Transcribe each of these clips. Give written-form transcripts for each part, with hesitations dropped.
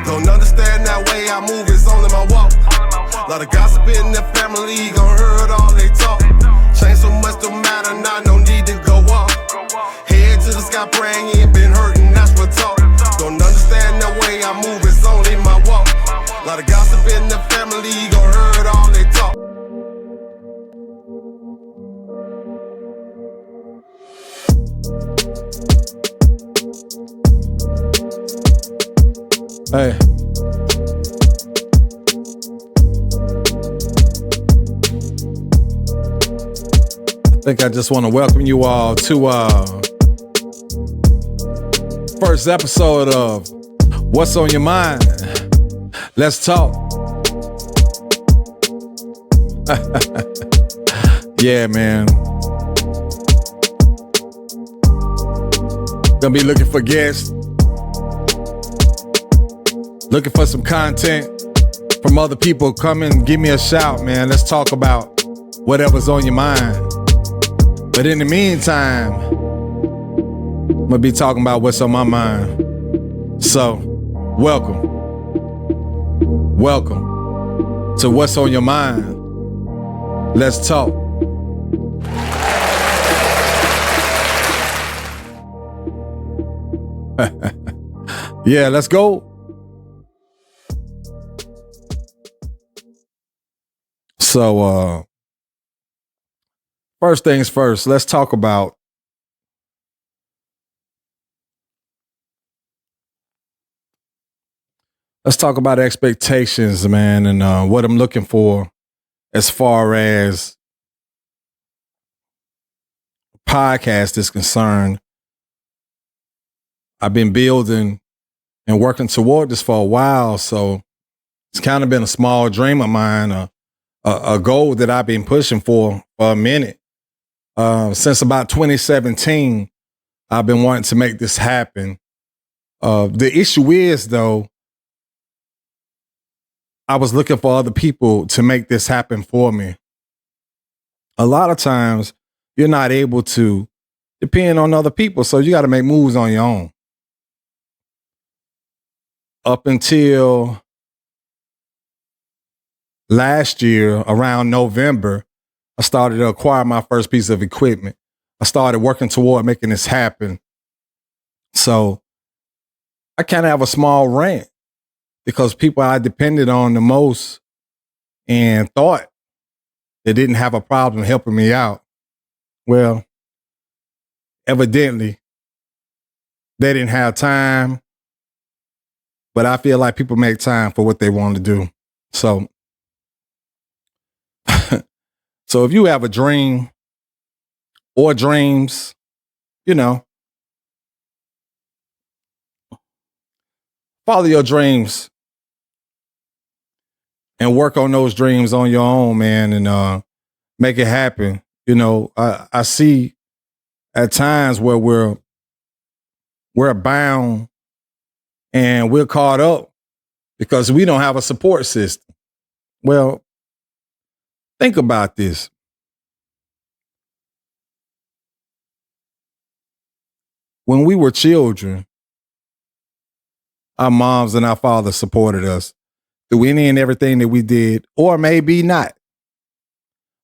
Don't understand that way I move, it's only my walk. Lot of gossip in the family, gon' heard all they talk. Change so much don't matter now, no need to go off. Head to the sky praying, you ain't been hurting, that's what talk. Don't understand the way I move, it's only my walk. Lot of gossip in the family, gon' heard all they talk. Hey. I think I just want to welcome you all to first episode of What's on Your Mind? Let's talk. Yeah, man. Gonna be looking for guests. Looking for some content from other people. Come and give me a shout, man. Let's talk about whatever's on your mind. But in the meantime, I'm gonna be talking about what's on my mind. So, welcome to What's on Your Mind. Let's talk. Yeah, let's go. So, first things first, let's talk about expectations, man, and what I'm looking for as far as podcast is concerned. I've been building and working toward this for a while, so it's kind of been a small dream of mine, a goal that I've been pushing for a minute. Since about 2017, I've been wanting to make this happen. The issue is, though, I was looking for other people to make this happen for me. A lot of times, you're not able to depend on other people, so you got to make moves on your own. Up until last year, around November, I started to acquire my first piece of equipment. I started working toward making this happen. So I kind of have a small rant because people I depended on the most and thought they didn't have a problem helping me out. Well, evidently, they didn't have time, but I feel like people make time for what they want to do. So, so if you have a dream or dreams, follow your dreams and work on those dreams on your own, man, and make it happen. I see at times where we're bound and we're caught up because we don't have a support system. Well, think about this. When we were children, our moms and our fathers supported us through any and everything that we did, or maybe not.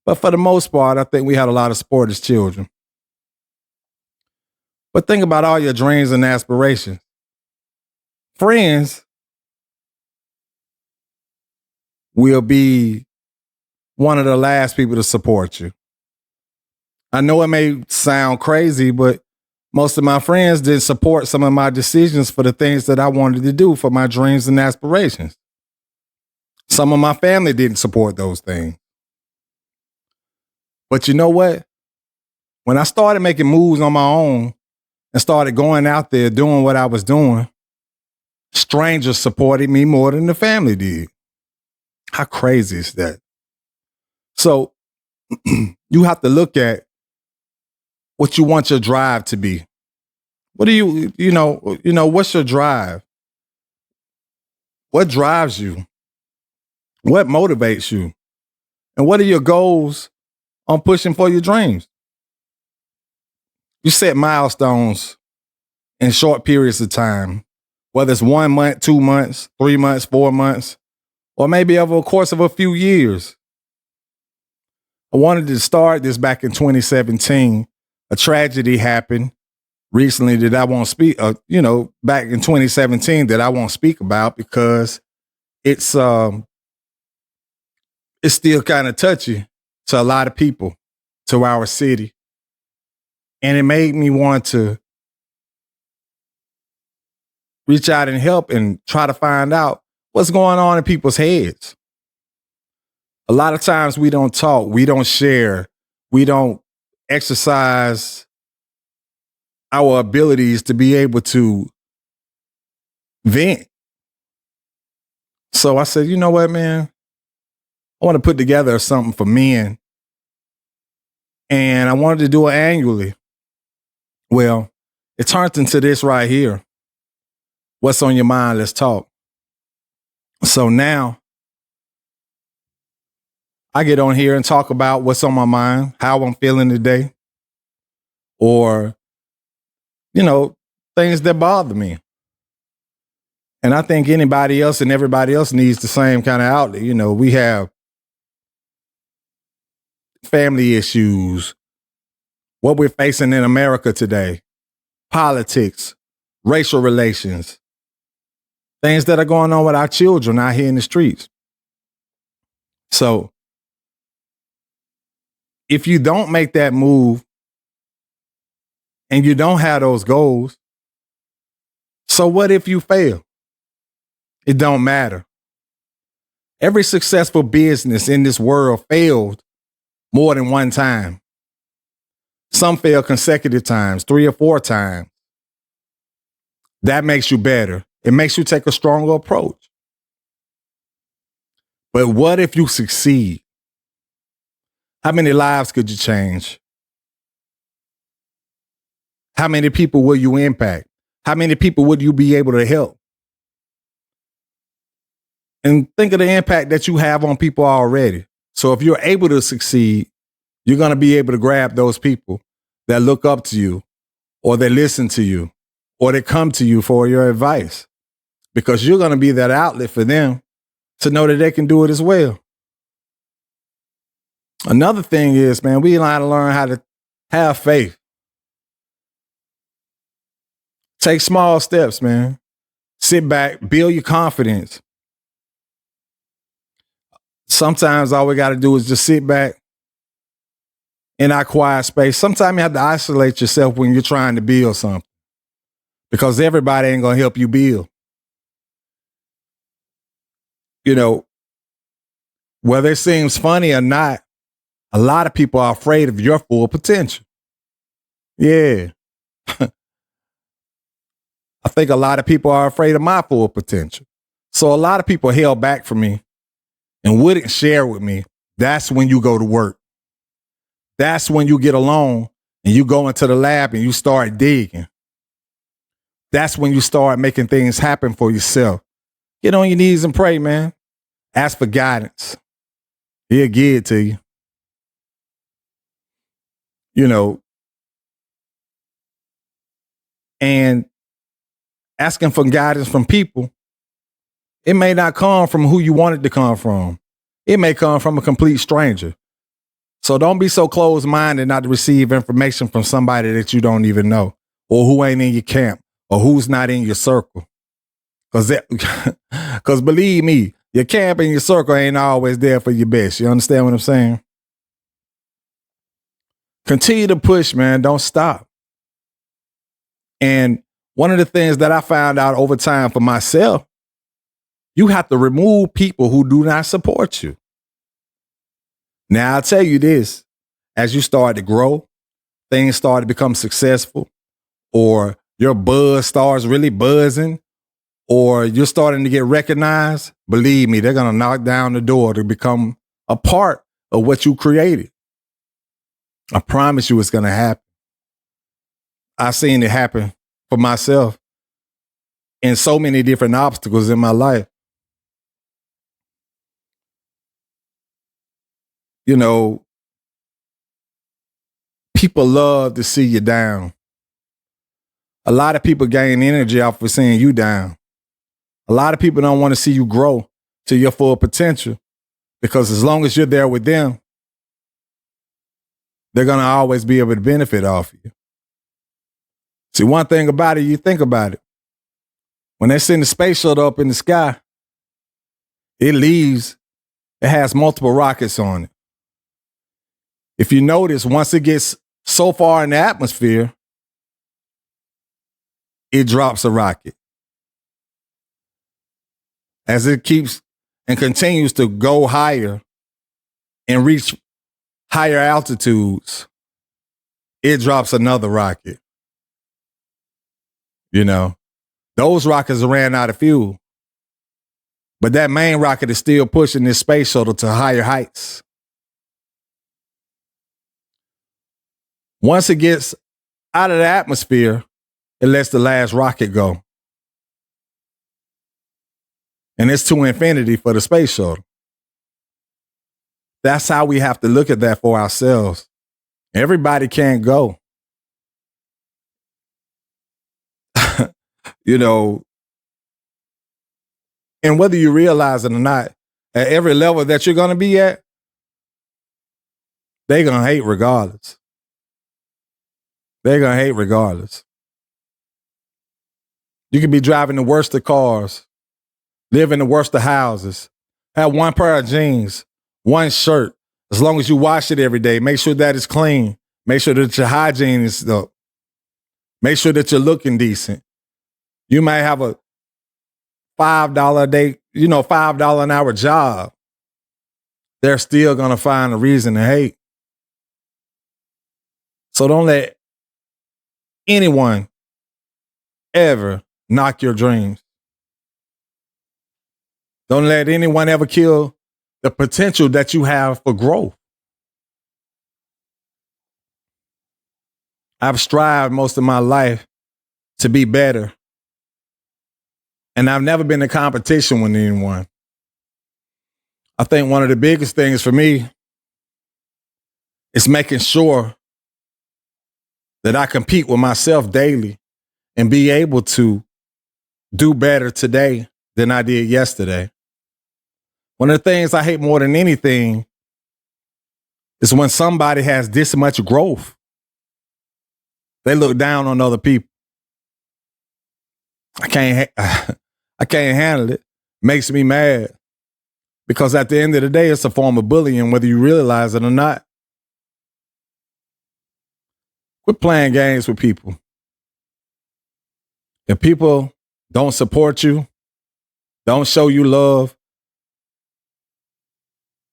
But for the most part, I think we had a lot of support as children. But think about all your dreams and aspirations. Friends will be one of the last people to support you. I know it may sound crazy, but most of my friends didn't support some of my decisions for the things that I wanted to do for my dreams and aspirations. Some of my family didn't support those things. But you know what? When I started making moves on my own and started going out there doing what I was doing, strangers supported me more than the family did. How crazy is that? So you have to look at what you want your drive to be. What do what's your drive? What drives you? What motivates you? And what are your goals on pushing for your dreams? You set milestones in short periods of time whether it's 1 month, 2 months, 3 months, 4 months, or maybe over the course of a few years. I wanted to start this back in 2017. A tragedy happened recently that I won't speak, back in 2017 that I won't speak about because it's still kind of touchy to a lot of people, to our city. And it made me want to reach out and help and try to find out what's going on in people's heads. A lot of times we don't talk, we don't share, we don't exercise our abilities to be able to vent. So I said, you know what, man? I want to put together something for men. And I wanted to do it annually. Well, it turned into this right here. What's on your mind? Let's talk. So now I get on here and talk about what's on my mind, how I'm feeling today, or, things that bother me. And I think anybody else and everybody else needs the same kind of outlet. We have family issues, what we're facing in America today, politics, racial relations, things that are going on with our children out here in the streets. So if you don't make that move and you don't have those goals, so what if you fail? It don't matter. Every successful business in this world failed more than one time. Some fail consecutive times, 3 or 4 times. That makes you better. It makes you take a stronger approach. But what if you succeed? How many lives could you change? How many people will you impact? How many people would you be able to help? And think of the impact that you have on people already. So if you're able to succeed, you're going to be able to grab those people that look up to you, or they listen to you, or they come to you for your advice, because you're going to be that outlet for them to know that they can do it as well. Another thing is, man, we got to learn how to have faith. Take small steps, man. Sit back, build your confidence. Sometimes all we got to do is just sit back in our quiet space. Sometimes you have to isolate yourself when you're trying to build something, because everybody ain't going to help you build. Whether it seems funny or not, a lot of people are afraid of your full potential. Yeah. I think a lot of people are afraid of my full potential. So a lot of people held back from me and wouldn't share with me. That's when you go to work. That's when you get alone and you go into the lab and you start digging. That's when you start making things happen for yourself. Get on your knees and pray, man. Ask for guidance. He'll give it to you. And asking for guidance from people, it may not come from who you want it to come from. It may come from a complete stranger. So don't be so closed-minded not to receive information from somebody that you don't even know, or who ain't in your camp, or who's not in your circle. Because believe me, your camp and your circle ain't always there for your best. You understand what I'm saying? Continue to push, man. Don't stop. And one of the things that I found out over time for myself, you have to remove people who do not support you. Now, I'll tell you this, as you start to grow, things start to become successful, or your buzz starts really buzzing, or you're starting to get recognized, believe me, they're going to knock down the door to become a part of what you created. I promise you it's going to happen. I've seen it happen for myself in so many different obstacles in my life. People love to see you down. A lot of people gain energy off of seeing you down. A lot of people don't want to see you grow to your full potential because as long as you're there with them, they're going to always be able to benefit off of you. See, one thing about it, you think about it. When they send the space shuttle up in the sky, it has multiple rockets on it. If you notice, once it gets so far in the atmosphere, it drops a rocket. As it keeps and continues to go higher and reach higher altitudes, it drops another rocket. You know, those rockets ran out of fuel. But that main rocket is still pushing this space shuttle to higher heights. Once it gets out of the atmosphere, it lets the last rocket go. And it's to infinity for the space shuttle. That's how we have to look at that for ourselves. Everybody can't go. You know, and whether you realize it or not, at every level that you're going to be at, they're going to hate regardless. They're going to hate regardless. You could be driving the worst of cars, live in the worst of houses, have one pair of jeans, one shirt. As long as you wash it every day, make sure that it's clean. Make sure that your hygiene is up. Make sure that you're looking decent. You might have a $5 a day, $5 an hour job. They're still going to find a reason to hate. So don't let anyone ever knock your dreams. Don't let anyone ever kill the potential that you have for growth. I've strived most of my life to be better. And I've never been in competition with anyone. I think one of the biggest things for me is making sure that I compete with myself daily and be able to do better today than I did yesterday. One of the things I hate more than anything is when somebody has this much growth. They look down on other people. I can't handle it. Makes me mad. Because at the end of the day, it's a form of bullying, whether you realize it or not. Quit playing games with people. If people don't support you, don't show you love,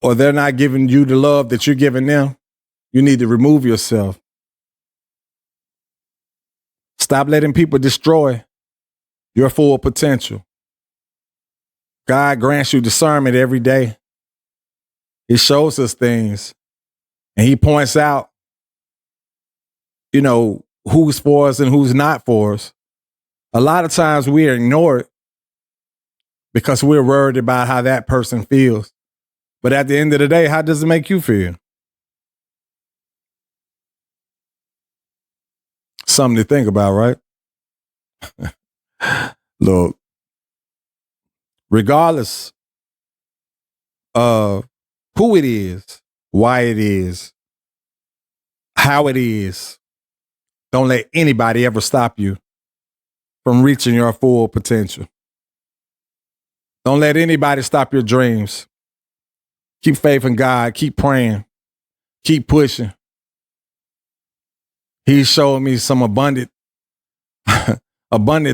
or they're not giving you the love that you're giving them, you need to remove yourself. Stop letting people destroy your full potential. God grants you discernment every day. He shows us things and he points out, who's for us and who's not for us. A lot of times we ignore it because we're worried about how that person feels. But at the end of the day, how does it make you feel? Something to think about, right? Look, regardless of who it is, why it is, how it is, don't let anybody ever stop you from reaching your full potential. Don't let anybody stop your dreams. Keep faith in God. Keep praying. Keep pushing. He showed me some abundant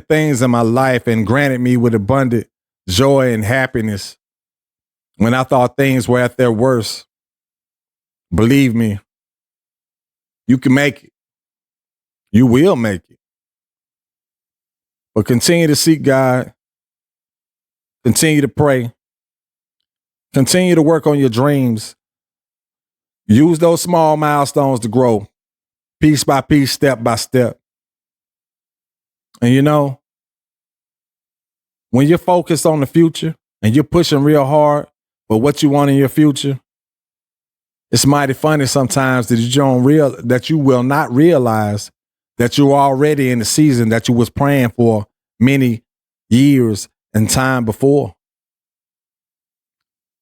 things in my life and granted me with abundant joy and happiness when I thought things were at their worst. Believe me, you can make it. You will make it. But continue to seek God. Continue to pray. Continue to work on your dreams. Use those small milestones to grow, piece by piece, step by step. And when you're focused on the future and you're pushing real hard for what you want in your future, it's mighty funny sometimes that you will not realize that you're already in the season that you was praying for many years and time before.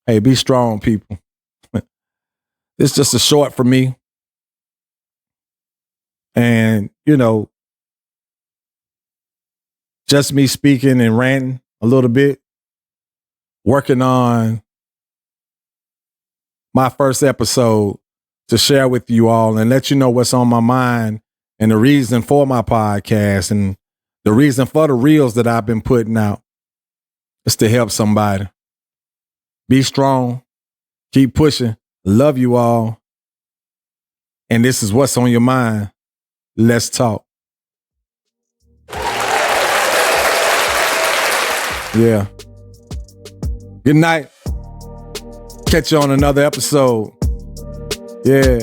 Hey, be strong, people. It's just a short for me. And, just me speaking and ranting a little bit, working on my first episode to share with you all and let you know what's on my mind and the reason for my podcast and the reason for the reels that I've been putting out is to help somebody. Be strong. Keep pushing. Love you all. And this is what's on your mind. Let's talk. Yeah. Good night. Catch you on another episode. Yeah.